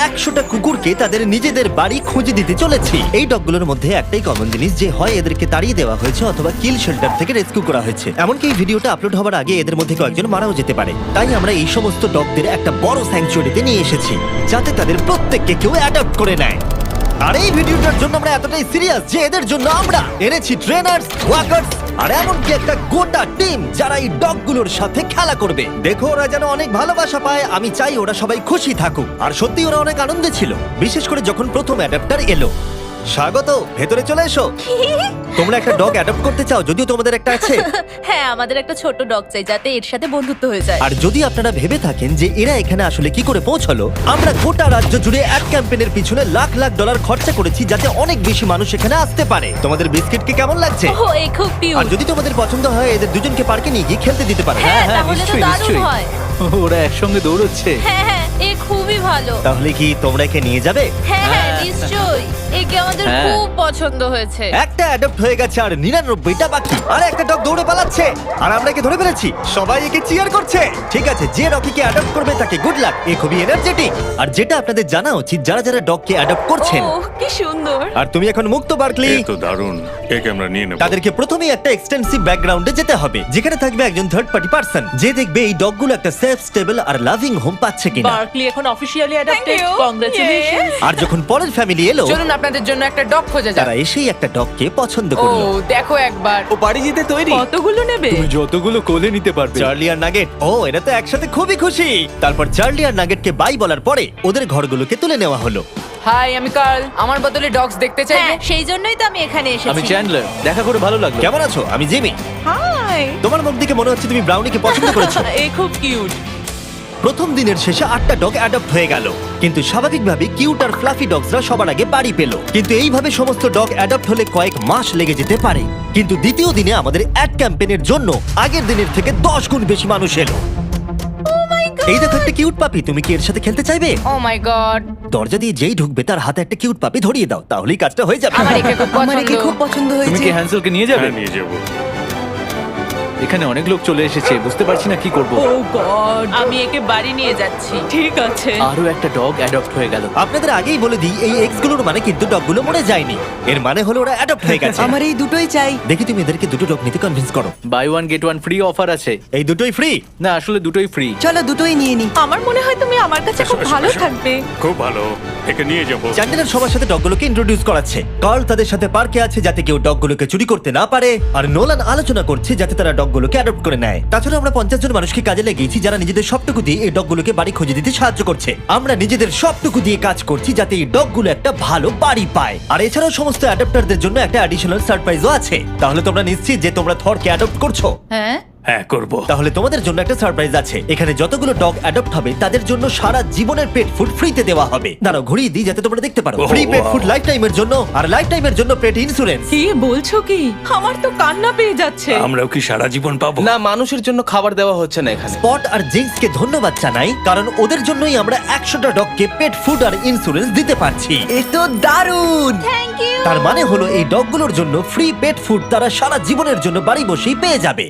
100টা কুকুরকে তাদের নিজেদের বাড়ি খুঁজে দিতে চলেছি। এই ডগগুলোর মধ্যে একটাই কমন জিনিস, যে হয় এদেরকে তাড়িয়ে দেওয়া হয়েছে অথবা কিল শেল্টার থেকে রেস্কিউ করা হয়েছে। এমনকি এই ভিডিওটা আপলোড হওয়ার আগে এদের মধ্যে কয়েকজন মারাও যেতে পারে। তাই আমরা এই সমস্ত ডগদের একটা বড় স্যাংচুয়ারিতে নিয়ে এসেছি, যাতে তাদের প্রত্যেককে কেউ অ্যাডপ্ট করে নেয়। আর এই ভিডিওটার জন্য আমরা এতটাই সিরিয়াস যে এদের জন্য আমরা এনেছি ট্রেনার্স, ওয়াকার্স আর এমনকি একটা গোটা টিম যারা এই ডগগুলোর সাথে খেলা করবে। দেখো ওরা যেন অনেক ভালোবাসা পায়, আমি চাই ওরা সবাই খুশি থাকুক। আর সত্যি ওরা অনেক আনন্দে ছিল, বিশেষ করে যখন প্রথম অ্যাডাপ্টার এলো। স্বাগত, ভেতরে চলে এসো। তোমরা একটা ডগ অ্যাডপ্ট করতে চাও? যদিও তোমাদের একটা আছে। হ্যাঁ, আমাদের একটা ছোট ডগ চাই যাতে এর সাথে বন্ধুত্ব হয়ে যায়। আর যদি আপনারা ভেবে থাকেন যে এরা এখানে আসলে কি করে পৌঁছলো, আমরা গোটা রাজ্য জুড়ে এক ক্যাম্পেইনের পিছনে লাখ লাখ ডলার খরচা করেছি যাতে অনেক বেশি মানুষ এখানে আসতে পারে। তোমাদের বিস্কিট কি কেমন লাগছে? ও, এই খুব আর কিউট। যদি তোমাদের পছন্দ হয় এদের দুজনকে পার্কে নিয়ে গিয়ে খেলতে দিতে পারো। হ্যাঁ, তাহলে তো দারুণ হয়। ওরা একসঙ্গে দৌড়চ্ছে। হ্যাঁ হ্যাঁ, এ খুবই ভালো। তাহলে কি তোমরা একে নিয়ে যাবে? হ্যাঁ হ্যাঁ, নিশ্চয়ই। একে আমাদের হ্যাঁ। খুব পছন্দ হয়েছে। একটা অ্যাডপ্ট হয়ে গেছে আর 99টা বাকি। আর একটা ডগ দৌড়ে পালাচ্ছে আর আমরা একে ধরে ফেলেছি। সবাই একে চিয়ার করছে। ঠিক আছে, যে রকিকে অ্যাডপ্ট করবে তাকে গুড লাক। এ খুবই এনার্জেটিক। আর যেটা আপনাদের জানা উচিত, যারা যারা ডগকে অ্যাডপ্ট করছেন, ও কি সুন্দর। আর তুমি এখন মুক্ত বার্কলি, এ তো দারুণ, একে আমরা নিয়ে নেব। তাদেরকে প্রথমেই একটা এক্সটেন্সিভ ব্যাকগ্রাউন্ডে যেতে হবে, যেখানে থাকবে একজন থার্ড পার্টি পার্সন যে দেখবে এই ডগগুলো একটা সেফ, স্টেবল আর লাভিং হোম পাচ্ছে কিনা। বার্কলি এখন officially adopted. Thank you. Congratulations. আর যখন পরের ফ্যামিলি এলো, চলুন আপনাদের জন্য একটা ডগ খোঁজা যাক। তারা এসেই একটা ডগকে পছন্দ ও করলো। দেখো একবার। ও বাড়ি যেতে তৈরি। কতগুলো নেবে? তুমি যতগুলো কোলে নিতে পারবে। চার্লি আর নাগেট, ও এরা তো একসাথে খুবই খুশি। তারপর চার্লি আর নাগেটকে বাই বলার পরে ওদের ঘরগুলোকে তুলে নেওয়া হলো। হাই, আমি কার্ল। আমার বদলে ডগস দেখতে চাইবে? হ্যাঁ, সেই জন্যই তো আমি এখানে আমি এসেছি। চ্যান্ডলার, দেখা করে ভালো লাগলো। কেমন আছো? আমি জিমি। হাই। তোমার মুখ দেখে মনে হচ্ছে তুমি ব্রাউনিকে পছন্দ করেছো। এ খুব কিউট। প্রথম দিনের শেষে 8টা ডগ অ্যাডপ্ট হয়ে গেল, কিন্তু স্বাভাবিকভাবে কিউট আর ফ্লাফি ডগসরা সবার আগে বাড়ি পেল। কিন্তু এইভাবে সমস্ত ডগ অ্যাডপ্ট হলে কয়েক মাস লেগে যেতে পারে। কিন্তু দ্বিতীয় দিনে আমাদের অ্যাড ক্যাম্পেইনের জন্য আগের দিনের থেকে 10 গুণ বেশি মানুষ এলো। এই দেখো একটা কিউট পাপি, তুমি কি এর সাথে খেলতে চাইবে? ও মাই গড। দরজা দিয়ে যেই ঢুকবে তার হাতে একটা কিউট পাপি ধরিয়ে দাও, তাহলেই কাজটা হয়ে যাবে। আমার একে খুব পছন্দ। তুমি কি হ্যান্সেলকে নিয়ে যাবে? হ্যাঁ, নিয়ে যাবো। এখানে অনেক লোক চলে এসেছে, বুঝতে পারছি না কি করব। ও গড। আমি একে বাড়ি নিয়ে যাচ্ছি। ঠিক আছে। আরো একটা ডগ অ্যাডপ্ট হয়ে গেল। আপনাদের আগেই বলে দিই, এই এক্স গুলোর মানে কিন্তু ডগগুলো মরে যায়নি। এর মানে হলো ওরা অ্যাডপ্ট হয়ে গেছে। আমার এই দুটোই চাই। দেখি তুমি এদেরকে দুটো ডগ নিতে কনভিন্স করো। Buy one get one free offer আছে। এই দুটোই ফ্রি? না, আসলে দুটোই ফ্রি। চলো দুটোই নিয়ে নি। আমার মনে হয় তুমি আমার কাছে খুব ভালো থাকবে। খুব ভালো, একে নিয়ে যাবো। চ্যান্ডেলার সবার সাথে ডগগুলোকে ইন্ট্রোডিউস করাচ্ছে। কার্ল তাদের সাথে পার্কে আছে যাতে কেউ ডগগুলোকে চুরি করতে না পারে, আর নোলান আলোচনা করছে যাতে তারা ডগগুলোকে অ্যাডপ্ট করে নেয়। তাছাড়া আমরা 50 জন মানুষকে কাজে লাগিয়েছি যারা নিজেদের সবটুকু দিয়ে এই ডগগুলোকে বাড়ি খুঁজে দিতে সাহায্য করছে। আমরা নিজেদের সবটুকু দিয়ে কাজ করছি যাতে এই ডগগুলো একটা ভালো বাড়ি পায়। আর এছাড়াও সমস্ত অ্যাডাপ্টারদের জন্য একটা অ্যাডিশনাল সারপ্রাইজও আছে। তাহলে তোমরা নিশ্চিত যে তোমরা থরকে অ্যাডপ্ট করছো? হ্যাঁ, হ্যাঁ, করবো। তাহলে তোমাদের জন্য একটা সারপ্রাইজ আছে। এখানে যতগুলো ডগ অ্যাডপ্ট হবে তাদের জন্য সারা জীবনের পেট ফুড ফ্রিতে দেওয়া হবে। দাঁড়াও ঘুরিয়ে দিই যাতে তোমরা দেখতে পারো। Oh, free pet wow. Food লাইফ টাইমের জন্য, আর লাইফ টাইমের জন্য পেট ইন্স্যুরেন্স। কি বলছো কি? আমার তো কান্না পেয়ে যাচ্ছে। আমরাও কি সারা জীবন পাবো? না, মানুষের জন্য খাবার দেওয়া হচ্ছে না এখানে। স্পট আর জিঙ্কসকে ধন্যবাদ জানাই, কারণ ওদের জন্যই আমরা 100টা ডগকে পেট ফুড আর ইন্স্যুরেন্স দিতে পারছি। এ তো দারুণ। Thank you. তার মানে হলো এই ডগগুলোর জন্য ফ্রি পেট ফুড তারা সারা জীবনের জন্য বাড়ি বসেই পেয়ে যাবে।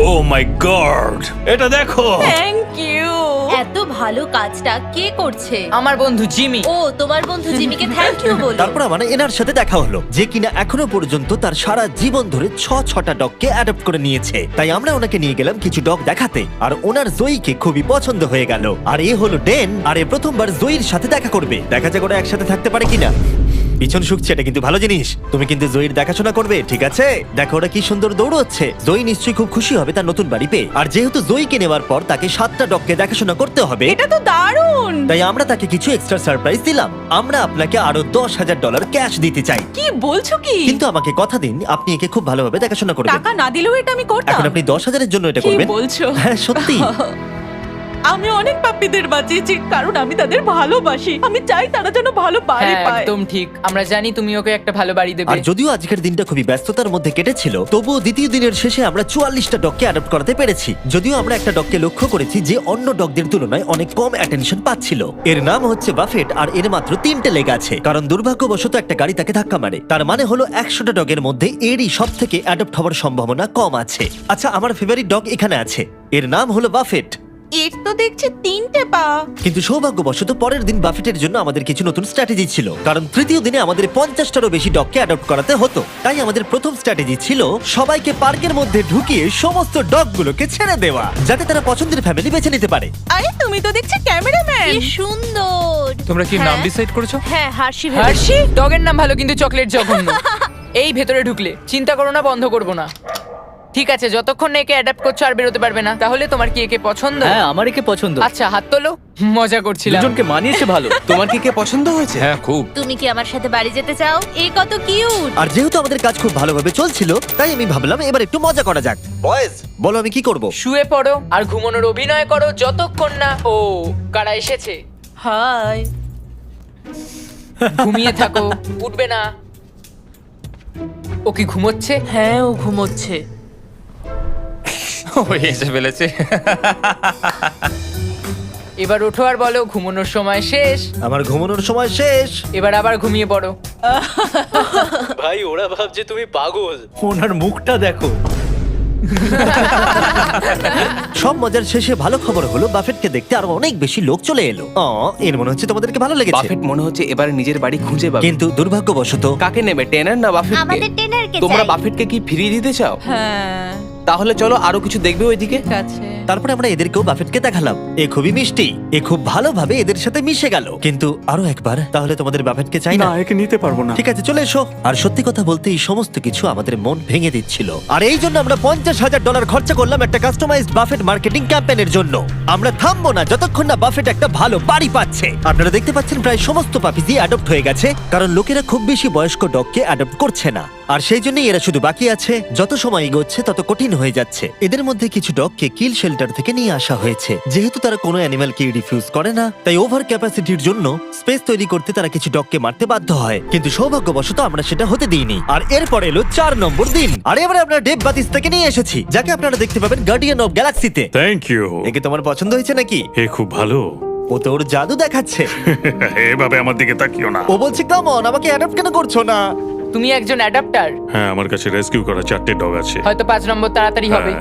ও মাই গড, এটা দেখো। Thank you. এত ভালো কাজটা কে করছে? আমার বন্ধু জিমি। ও, তোমার বন্ধু জিমিকে থ্যাংক ইউ বলো। তারপর আমার এনার সাথে দেখা হলো, যে কিনা এখনো পর্যন্ত তার সারা জীবন ধরে 6টা ডগকে অ্যাডপ্ট করে নিয়েছে। তাই আমরা ওনাকে নিয়ে গেলাম কিছু ডগ দেখাতে, আর ওনার জয়ীকে খুবই পছন্দ হয়ে গেল। আর এ হলো ডেন, আর এ প্রথমবার জয়ীর সাথে দেখা করবে। দেখা যাক ওরা একসাথে থাকতে পারে কিনা। পিছন শুকছে, এটা কিন্তু ভালো জিনিস। তুমি কিন্তু জয়ীর দেখাশোনা করবে, ঠিক আছে? দেখো ওরা কি সুন্দর দৌড়চ্ছে। জয়ী নিশ্চয়ই খুব খুশি হবে তার নতুন বাড়ি পেয়ে। আর যেহেতু জয়ীকে নেওয়ার পর তাকে 7টা ডগকে দেখাশোনা করতে হবে, এটা তো দারুণ। তাই আমরা তাকে কিছু এক্সট্রা সারপ্রাইজ দিলাম। আমরা আপনাকে আরো $10,000 ক্যাশ দিতে চাই, কি বলছো কি? কিন্তু আমাকে কথা দিন আপনি একে খুব ভালোভাবে দেখাশোনা করবেন। টাকা না দিলেও এটা আমি করতাম। এখন আপনি 10,000-এর জন্য এটা কি করবেন? বলছো? হ্যাঁ, সত্যি। আমি অনেক পাপ্পিদের বাঁচিয়েছি কারণ আমি তাদের ভালোবাসি। আমি চাই তারা যেন ভালো বাড়ি পায়। একদম ঠিক। আমরা জানি তুমি ওকে একটা ভালো বাড়ি দেবে। আর যদিও আজকের দিনটা খুবই ব্যস্ততার মধ্যে কেটেছিল, তবুও দ্বিতীয় দিনের শেষে আমরা 44টা ডগকে অ্যাডপ্ট করাতে পেরেছি। যদিও আমরা একটা ডগকে লক্ষ্য করেছি যে অন্য ডগদের তুলনায় অনেক কম অ্যাটেনশন পাচ্ছিল। এর নাম হচ্ছে বাফেট, আর এর মাত্র 3টে লেগ আছে, কারণ দুর্ভাগ্যবশত একটা গাড়ি তাকে ধাক্কা মারে। তার মানে হলো 100টা ডগের মধ্যে এরই সব থেকে অ্যাডপ্ট হওয়ার সম্ভাবনা কম আছে। আচ্ছা, আমার ফেভারিট ডগ এখানে আছে, এর নাম হলো বাফেট। এর তো দেখছি 3টে পা। কিন্তু সৌভাগ্যবশত পরের দিন বাফেটের জন্য আমাদের কিছু নতুন স্ট্র্যাটেজি ছিল, কারণ তৃতীয় দিনে আমাদের 50টারও বেশি ডগকে অ্যাডপ্ট করাতে হতো। তাই আমাদের প্রথম স্ট্র্যাটেজি ছিল সবাইকে পার্কের মধ্যে ঢুকিয়ে সমস্ত ডগগুলোকে ছেড়ে দেওয়া, যাতে তারা পছন্দের ফ্যামিলি বেছে নিতে পারে। আরে তুমি তো দেখছি ক্যামেরাম্যান। কি সুন্দর। তোমরা কি নাম হ্যাঁ। ডিসাইড করেছো? হ্যাঁ, হার্ষি। হার্ষি ডগের নাম ভালো, কিন্তু চকলেট জঘন্য। এই ভেতরে ঢুকলে চিন্তা করো না, বন্ধ করবো না। ঠিক আছে, যতক্ষণ না একে অ্যাডাপ্ট করছো আর বেরোতে পারবে না। তাহলে তোমার কি একে পছন্দ? হ্যাঁ, আমার একে পছন্দ। আচ্ছা, হাত তোলো। মজা করছিলাম। দুজনকে মানিয়েছে ভালো। তোমার কি কে পছন্দ হয়েছে? হ্যাঁ, খুব। তুমি কি আমার সাথে বাড়ি যেতে চাও? এ কত কিউট। আর যেহেতু আমাদের কাজ খুব ভালোভাবে চলছিল, তাই আমি ভাবলাম এবার একটু মজা করা যাক। বয়েজ, বলো আমি কি করব? শুয়ে পড়ো আর ঘুমানোর অভিনয় করো যতক্ষণ না ও কারা এসেছে। হাই। ঘুমিয়ে থাকো, উঠবে না। ও কি ঘুমোচ্ছে? হ্যাঁ, ও ঘুমোচ্ছে। ও এসে ফেলেছে। এবার ওঠো আর বলো ঘুমানোর সময় শেষ। আমার ঘুমানোর সময় শেষ। এবার আবার ঘুমিয়ে পড়ো। ভাই, ওরা ভাবছে তুমি পাগল। ওনার মুখটা দেখো। সব মজার শেষে ভালো খবর হলো বাফেটকে দেখতে আরো অনেক বেশি লোক চলে এলো। এর মনে হচ্ছে তোমাদেরকে ভালো লেগেছে। বাফেট মনে হচ্ছে এবার নিজের বাড়ি খুঁজে পাবে। কিন্তু দুর্ভাগ্যবশত কাকে নেবে, টেনার না বাফেটকে? আমাদের টেনারকে তোমরা চাই। বাফেটকে কি ফিরিয়ে দিতে চাও? হ্যাঁ, তাহলে চলো আরো কিছু দেখবে ওইদিকে। ঠিক আছে। তারপরে আমরা এদেরকেও বাফেটকে দেখালাম। এ খুবই মিষ্টি, এ খুব ভালোভাবে এদের সাথে মিশে গেল। কিন্তু আরো একবার, তাহলে তোমাদের বাফেটকে চাই না? একে নিতে পারবো না। ঠিক আছে, চলে এসো। আর সত্যি কথা বলতে এই সমস্ত কিছু আমাদের মন ভেঙে দিচ্ছিল। আর এই জন্য আমরা $50,000 খরচা করলাম একটা কাস্টমাইজড বাফেট মার্কেটিং ক্যাম্পেইনের জন্য। আমরা থামবো না যতক্ষণ না বাফেট একটা ভালো বাড়ি পাচ্ছে। আপনারা দেখতে পাচ্ছেন প্রায় সমস্ত পাপিজি অ্যাডপ্ট হয়ে গেছে, কারণ লোকেরা খুব বেশি বয়স্ক ডগকে অ্যাডপ্ট করছে না। আর সেই জন্যই এরা শুধু বাকি আছে। যত সময় এগোচ্ছে তত কঠিন হয়ে যাচ্ছে। এদের মধ্যে কিছু ডগকে কিল শেল্টার থেকে নিয়ে আসা হয়েছে। যেহেতু তারা কোনো অ্যানিমালকে রিফিউজ করে না, তাই ওভার ক্যাপাসিটির জন্য স্পেস তৈরি করতে তারা কিছু ডগকে মারতে বাধ্য হয়। কিন্তু সৌভাগ্যবশত আমরা সেটা হতে দিইনি। আর এরপর এলো 4 নম্বর দিন। আর এবারে আমরা ডেভ বাতিস থেকে নিয়ে এসেছি, যাকে আপনারা দেখতে পাবেন গার্ডিয়ান অফ গ্যালাক্সিতে। Thank you. একে তোমার পছন্দ হয়েছে নাকি? এ খুব ভালো। ও তো ওর জাদু দেখাচ্ছে। এভাবে আমার দিকে তাকিও না। ও বলছে কাম অন, আমাকে অ্যাডপ্ট কেন করছো না? তুমি একজন অ্যাডাপ্টার। হ্যাঁ, আমার কাছে রেস্কিউ করা 4টে ডগ আছে। হয়তো 5 নম্বর তাড়াতাড়ি হবে।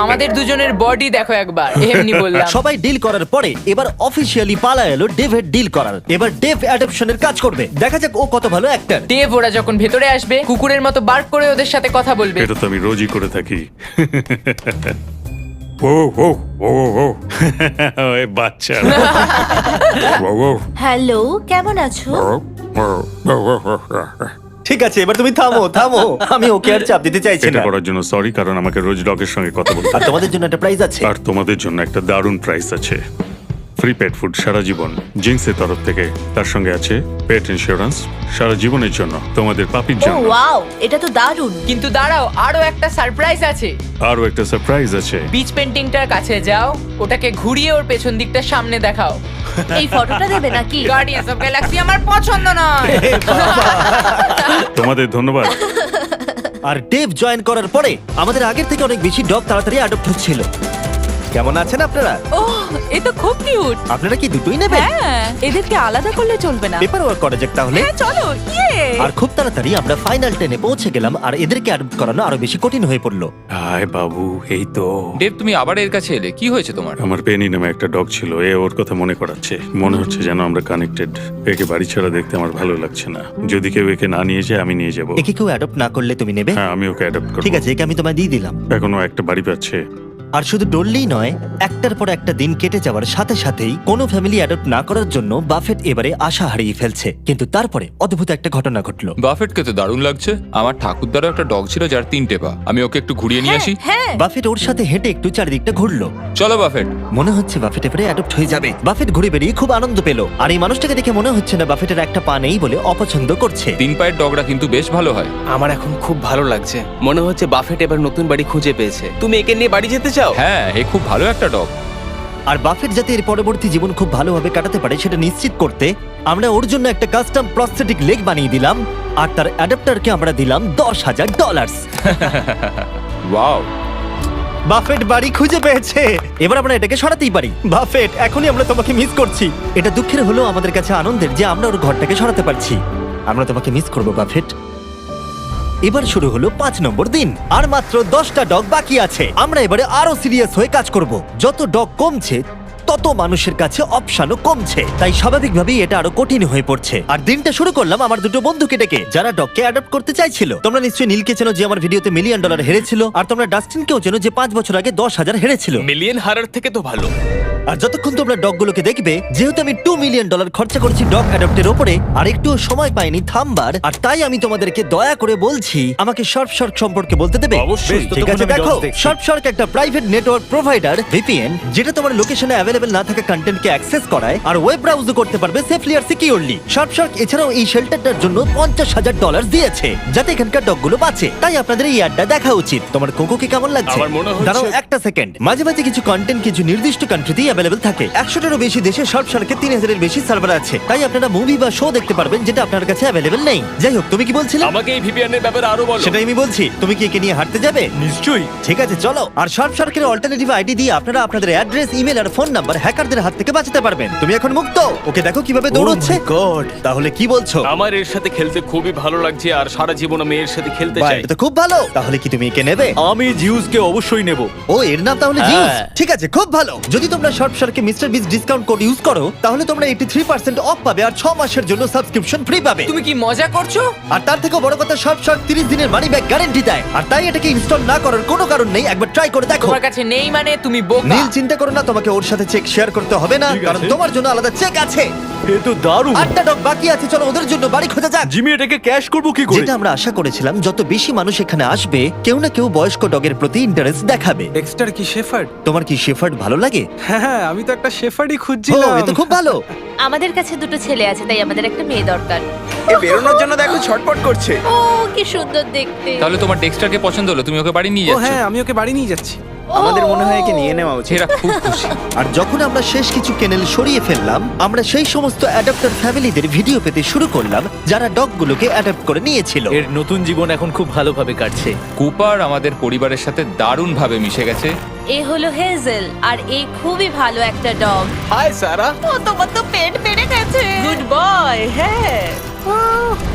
আমাদের দুজনের বডি দেখো একবার। এমনি বললাম। সবাই ডিল করার পরে এবার অফিসিয়ালি পালা এলো ডেভের ডিল করার। এবার ডেভ অ্যাডপশনের কাজ করবে। দেখা যাক ও কত ভালো অ্যাক্টর। ডেভ ওরা যখন ভেতরে আসবে কুকুরের মতো বার্ক করে ওদের সাথে কথা বলবে। এটা তো আমি রোজই করে থাকি। ও ও ও ও এ বাচ্চা। ও ও হ্যালো, কেমন আছো? ঠিক আছে, এবার তুমি থামো থামো। আমি ওকে আর চাপ দিতে চাইছি এটা না। করার জন্য সরি, কারণ আমাকে রোজ ডগের সঙ্গে কথা বলতে আর হয়। তোমাদের জন্য একটা প্রাইজ আছে। আর তোমাদের জন্য একটা দারুণ প্রাইস আছে। ফ্রি পেট ফুড সারা জীবন জিন্সের তরফ থেকে। তার সঙ্গে আছে পেট ইন্স্যুরেন্স সারা জীবনের জন্য, তোমাদের পাপির ও জন্য। ওয়াও, এটা তো দারুণ। কিন্তু দাঁড়াও, আরো একটা সারপ্রাইজ আছে। আরও একটা সারপ্রাইজ আছে। বিচ পেন্টিংটার কাছে যাও, ওটাকে ঘুরিয়ে ওর পেছন দিকটা সামনে দেখাও। এই ফটোটা দেবে নাকি? গার্ডিয়ান্স অফ গ্যালাক্সি আমার পছন্দ নয়। তোমাদের ধন্যবাদ। আর ডেভ জয়েন করার পরে আমাদের আগের থেকে অনেক বেশি ডগ তাড়াতাড়ি অ্যাডপ্ট হচ্ছিল। কেমন আছেন আপনারা? ওহ, এ তো খুব কিউট। আপনারা কি দুটোই নেবেন? হ্যাঁ, এদেরকে আলাদা করলে চলবে না। পেপার ওয়ার্ক করা যাক তাহলে। হ্যাঁ, চলো। ইয়ে। আর খুব তাড়াতাড়ি আমরা ফাইনাল 10-এ পৌঁছে গেলাম। আর এদেরকে অ্যাডপ্ট করানো আরো বেশি কঠিন হয়ে পড়লো। হাই বাবু, এই তো। ডেভ, তুমি আবার এর কাছে এলে, কি হয়েছে তোমার? আমার পেনি নামে একটা ডগ ছিল, এ ওর কথা মনে করাচ্ছে। মনে হচ্ছে যেন আমরা কানেক্টেড। একে বাড়ি ছাড়া দেখতে আমার ভালো লাগছে না। যদি কেউ একে না নিয়ে যায় আমি নিয়ে যাব। একে কেউ অ্যাডপ্ট না করলে তুমি নেবে? হ্যাঁ, আমি ওকে অ্যাডপ্ট করব। ঠিক আছে, একে আমি তোমায় দিয়ে দিলাম। এখনো একটা বাড়ি পাচ্ছে। আর শুধু ডললেই নয়, একটার পর একটা দিন কেটে যাওয়ার সাথে সাথেই কোনো ফ্যামিলি অ্যাডপ্ট না করার জন্য বাফেট এবারে আশা হারিয়ে ফেলছে। কিন্তু তারপরে অদ্ভুত একটা ঘটনা ঘটলো। বাফেটকে তো দারুণ লাগছে। আমার ঠাকুরদারও একটা ডগ ছিল যার 3টে পা। আমি ওকে একটু ঘুরিয়ে নিয়ে আসি। হ্যাঁ, বাফেট ওর সাথে হেঁটে একটু চারিদিকটা ঘুরলো। চলো বাফেট। মনে হচ্ছে বাফেট এবারে অ্যাডপ্ট হয়ে যাবে। বাফেট ঘুরে বেরিয়ে খুব আনন্দ পেল। আর এই মানুষটাকে দেখে মনে হচ্ছে না বাফেটের একটা পা নেই বলে অপছন্দ করছে। 3 পায়ের ডগরা কিন্তু বেশ ভালো হয়। আমার এখন খুব ভালো লাগছে। মনে হচ্ছে বাফেট এবার নতুন বাড়ি খুঁজে পেয়েছে। তুমি একে নিয়ে বাড়ি যেতে চাও? হ্যাঁ, এ খুব ভালো একটা ডগ। আর বাফেট যাতে এর পরবর্তী জীবন খুব ভালোভাবে কাটাতে পারে সেটা নিশ্চিত করতে আমরা ওর জন্য একটা কাস্টম প্রস্থেটিক লেগ বানিয়ে দিলাম। আর তার অ্যাডাপ্টারকে আমরা দিলাম $10,000। ওয়াও, বাফেট বাড়ি খুঁজে পেয়েছে। এবার আমরা এটাকে সরাতেই পারি। বাফেট, এখনই আমরা তোমাকে মিস করছি। এটা দুঃখের হলেও আমাদের কাছে আনন্দের যে আমরা ওর ঘরটাকে সরাতে পারছি। আমরা তোমাকে মিস করবো বাফেট। এবার শুরু হলো 5 নম্বর দিন আর মাত্র 10টা ডগ বাকি আছে। আমরা এবারে আরো সিরিয়াস হয়ে কাজ করব। যত ডগ কমছে তত মানুষের কাছে অপশনও কমছে, তাই স্বাভাবিকভাবেই এটা আরো কঠিন হয়ে পড়ছে। আর দিনটা শুরু করলাম আমার দুটো বন্ধুকে ডেকে, যারা ডগকে অ্যাডপ্ট করতে চাইছিল। তোমরা নিশ্চয়ই নীলকে চেনো, যে আমার ভিডিওতে $1 মিলিয়ন হেরেছিল, আর তোমরা ডাস্টিনকেও চেনো, যে 5 বছর আগে 10,000 হেরেছিল। মিলিয়ন হারার থেকে তো ভালো। আর যতক্ষণ তোমরা ডগগুলোকে দেখবে, যেহেতু আমি $2 মিলিয়ন খরচা করেছি ডগ অ্যাডপ্টের উপরে, আর একটুও সময় পাইনি থামবার, আর তাই আমি তোমাদেরকে দয়া করে বলছি আমাকে শার্ক সম্পর্কে বলতে দেবে। অবশ্যই। ঠিক আছে, দেখো শার্ক একটা প্রাইভেট নেটওয়ার্ক প্রোভাইডার ভিপিএন, যেটা তোমার লোকেশনে অ্যাভেলেবল না থাকা কন্টেন্টকে অ্যাক্সেস করায় আর ওয়েব ব্রাউজও করতে পারবে সেফলি আর সিকিউরলি। শার্ক এছাড়াও এই শেল্টারটার জন্য $50,000 দিয়েছে, যাতে এখানকার ডগগুলো বাঁচে। তাই আপনাদের এই অ্যাডটা দেখা উচিত। তোমার কোকোকে কেমন লাগছে? আমার মনে হচ্ছে- দাঁড়াও একটা সেকেন্ড। মাঝে মাঝে কিছু কন্টেন্ট কিছু নির্দিষ্ট কান্ট্রিতেই অ্যাভেলেবল থাকে। 100টারও বেশি দেশে শার্কের 3,000-এর বেশি সার্ভার আছে, তাই আপনারা মুভি বা শো দেখতে পারবেন যেটা আপনার কাছে অ্যাভেলেবল নেই। যাই হোক, তুমি কি বলছিলে? আমাকে এই ভিপিএন এর ব্যাপারে আরো বলো। সেটাই আমি বলছি। তুমি কি একে নিয়ে হাঁটতে যাবে? নিশ্চয়ই। ঠিক আছে, চলো। আর শার্কের অল্টারনেটিভ আইডি দিয়ে আপনারা আপনাদের অ্যাড্রেস, ইমেল আর ফোন নাম্বার হ্যাকারদের হাত থেকে বাঁচাতে পারবেন। তুমি এখন মুক্ত। ওকে দেখো কিভাবে দৌড়চ্ছে। গড। তাহলে কি বলছো? আমার এর সাথে খেলতে খুবই ভালো লাগছে আর সারা জীবন আমি এর সাথে খেলতে বাহ, চাই। এটা তো খুব ভালো। তাহলে কি তুমি একে নেবে? আমি জিউসকে অবশ্যই নেব। ও, এর নাম তাহলে হ্যাঁ। জিউস। ঠিক আছে, খুব ভালো। যদি তোমরা শার্কে মিস্টার বিস ডিসকাউন্ট কোড ইউজ করো, তাহলে তোমরা 83% অফ পাবে আর 6 মাসের জন্য সাবস্ক্রিপশন ফ্রি পাবে। তুমি কি মজা করছো? আর তার থেকেও বড় কথা, শার্ক 30 দিনের মানি ব্যাক গ্যারান্টি দেয়। আর তাই এটাকে ইনস্টল না করার কোনো কারণ নেই। একবার ট্রাই করে দেখো। তোমার কাছে নেই মানে তুমি বোকা। নীল, চিন্তা করো না, তোমাকে ওর সাথে চেক শেয়ার করতে হবে না, ঠিক আছে। কারণ তোমার জন্য আলাদা চেক আছে। এ তো দারুণ। 8টা ডগ বাকি আছে, চলো ওদের জন্য বাড়ি খোঁজা যাক। জিমি, এটাকে ক্যাশ করব কি করে? যেটা আমরা আশা করেছিলাম, যত বেশি মানুষ এখানে আসবে, কেউ না কেউ বয়স্ক ডগের প্রতি ইন্টারেস্ট দেখাবে। ডেক্সটার কি শেফার্ড? তোমার কি শেফার্ড ভালো লাগে? হ্যাঁ, আমি তো একটা শেফার্ডই ও, খুঁজছিলাম। এ তো খুব ভালো। আমাদের কাছে দুটো ছেলে আছে, তাই আমাদের একটা মেয়ে দরকার। এ বেরোনোর জন্য দেখো ছটপট করছে। ও কি সুন্দর দেখতে। তাহলে তোমার ডেক্সটারকে পছন্দ হলো, তুমি ওকে বাড়ি নিয়ে ও যাচ্ছ। হ্যাঁ, আমি ওকে বাড়ি নিয়ে যাচ্ছি। আমাদের মনে হয় একে নিয়ে নেওয়া উচিত। এরা খুব খুশি। আর যখন আমরা শেষ কিছু কেনেল সরিয়ে ফেললাম, আমরা সেই সমস্ত অ্যাডাপ্টার ফ্যামিলিদের ভিডিও পেতে শুরু করলাম, যারা ডগগুলোকে অ্যাডাপ্ট করে নিয়েছিল। এর নতুন জীবন এখন খুব ভালোভাবে কাটছে। কুপার আমাদের পরিবারের সাথে দারুণভাবে মিশে গেছে। এ হলো হেজেল, আর এ খুবই ভালো একটা ডগ। হাই সারা। ও, তোমার তো পেট বেড়ে গেছে। Good boy. হ্যাঁ,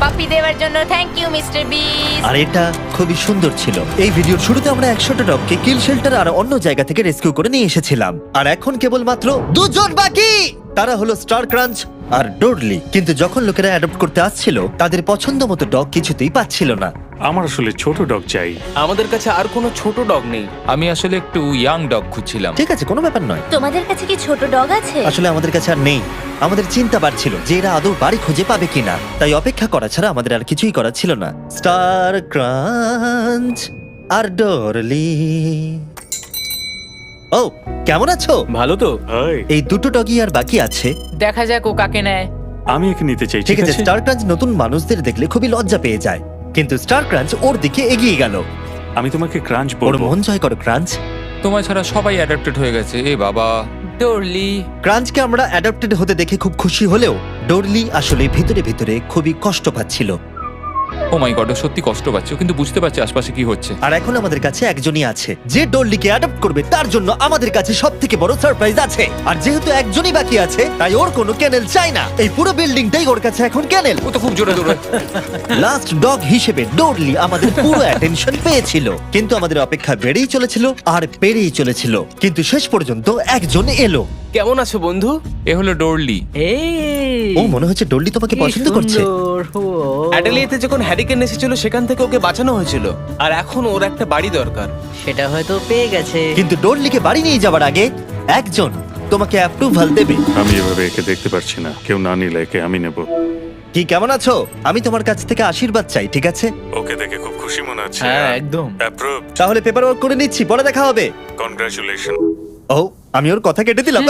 পাপি দেওয়ার জন্য থ্যাংক ইউ মিস্টার বিস। আর এটা খুবই সুন্দর ছিল। এই ভিডিওর শুরুতে আমরা 100টা ডগকে কিল শেল্টার আর অন্য জায়গা থেকে রেস্কিউ করে নিয়ে এসেছিলাম, আর এখন কেবলমাত্র 2 জন বাকি। তারা হলো স্টার ক্রাঞ্চ আর ডোডলি। কিন্তু যখন লোকেরা অ্যাডপ্ট করতে আসছিল, তাদের পছন্দ মতো ডগ কিছুতেই পাচ্ছিল না। আমার আসলে ছোট ডগ চাই। আমাদের কাছে আর কোনো ছোট ডগ নেই। আমি আসলে একটু ইয়াং ডগ খুঁজছিলাম। ঠিক আছে, কোনো ব্যাপার নয়। তোমাদের কাছে কি ছোট ডগ আছে? আসলে আমাদের কাছে আর নেই। আমাদের চিন্তা বাড়ছিল যে এরা আদৌ বাড়ি খুঁজে পাবে কিনা, তাই অপেক্ষা করা ছাড়া আমাদের আর কিছুই করার ছিল না। স্টার ক্রাঞ্চ আর ডরলি। ও, কেমন আছো? ভালো তো? হাই, এই দুটো ডগই আর বাকি আছে। দেখা যাক ও কাকে নেয়। আমি একে নিতে চাই। ঠিক আছে, স্টার ক্রাঞ্চ নতুন মানুষদের দেখলে খুবই লজ্জা পেয়ে যায়, কিন্তু স্টার ক্রাঞ্চ ওর দিকে এগিয়ে গেল। আমি তোমাকে ক্রাঞ্চ ওর বলবো। মন জয় করো ক্রাঞ্চ। তোমায় ছাড়া সবাই অ্যাডাপ্টেড হয়ে গেছে। এ বাবা। ডরলি। ক্রাঞ্চকে আমরা অ্যাডাপ্টেড হতে দেখে খুব খুশি হলেও ডরলি আসলে ভিতরে ভিতরে খুবই কষ্ট পাচ্ছিল। ও মাই গড, ও সত্যি কষ্ট পাচ্ছে, ও কিন্তু বুঝতে পারছে আশপাশে কি হচ্ছে। আর এখন আমাদের কাছে একজনই আছে যে ডরলিকে অ্যাডপ্ট করবে। তার জন্য আমাদের কাছে সবথেকে বড় সারপ্রাইজ আছে। আর যেহেতু একজনই বাকি আছে, তাই ওর কোনো ক্যানেল চাই না। এই পুরো বিল্ডিংটাই ওর কাছে এখন ক্যানেল। ও তো খুব জোরে দৌড়ায়। লাস্ট ডগ হিসেবে ডরলি আমাদের পুরো অ্যাটেনশন পেয়েছিল, কিন্তু আমাদের অপেক্ষা বেড়েই চলেছিল আর বেড়েই চলেছিল। কিন্তু শেষ পর্যন্ত একজন এলো। কেমন আছো বন্ধু? এ হলো ডরলি। এই ও, মনে হচ্ছে ডরলি তোমাকে কি পছন্দ করছে। সুন্দর। ও, অ্যাডেলিয়াতে যখন হ্যারিকেন এসেছিল সেখান থেকে ওকে বাঁচানো হয়েছিল, আর এখন ওর একটা বাড়ি দরকার। সেটা হয়তো পেয়ে গেছে। কিন্তু ডরলিকে বাড়ি নিয়ে যাওয়ার আগে একজন তোমাকে অ্যাপ্রুভাল দেবে। আমি এভাবে একে দেখতে পারছি না। কেউ না নিলে একে আমি নেব। কি, কেমন আছো? আমি তোমার কাছ থেকে আশীর্বাদ চাই, ঠিক আছে? ওকে দেখে খুব খুশি মনে হচ্ছে। হ্যাঁ, একদম। অ্যাপ্রুভ। তাহলে পেপার ওয়ার্ক করে নিচ্ছি, পরে দেখা হবে। কনগ্রাচুলেশন। ও, আমি ওর কথা কেটে দিলাম।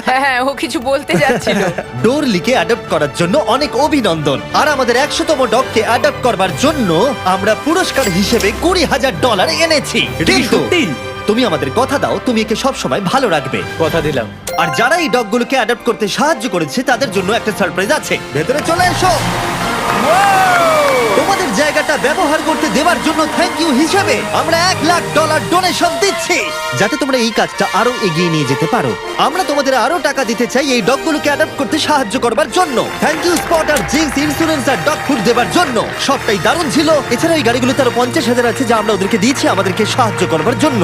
হ্যাঁ হ্যাঁ, ও কিছু বলতে যাচ্ছিল। ডোরলিকে অ্যাডপ্ট করার জন্য অনেক অভিনন্দন। আর আমাদের 100তম ডগকে অ্যাডপ্ট করবার জন্য আমরা পুরস্কার হিসেবে $20,000 এনেছি। এটা কি কিন্তু সত্যি? তুমি আমাদের কথা দাও, তুমি একে সব সময় ভালো রাখবে। কথা দিলাম। আর যারা এই ডগগুলোকে অ্যাডপ্ট করতে সাহায্য করেছে, তাদের জন্য একটা সারপ্রাইজ আছে। ভেতরে চলে এসো। তোমাদের জায়গাটা ব্যবহার করতে দেওয়ার জন্য থ্যাংক ইউ হিসেবে আমরা $1,00,000 ডোনেশন দিচ্ছি, যাতে তোমরা এই কাজটা আরো এগিয়ে নিয়ে যেতে পারো। আমরা তোমাদের আরো টাকা দিতে চাই এই ডগগুলোকে অ্যাডপ্ট করতে সাহায্য করবার জন্য। থ্যাংক ইউ স্পট আর জিঙ্কস ইন্স্যুরেন্স আর ডগ ফুড দেওয়ার জন্য। সবটাই দারুণ ছিল। এছাড়া এই গাড়িগুলোতে আরো 50,000 আছে যা আমরা ওদেরকে দিয়েছি আমাদেরকে সাহায্য করবার জন্য।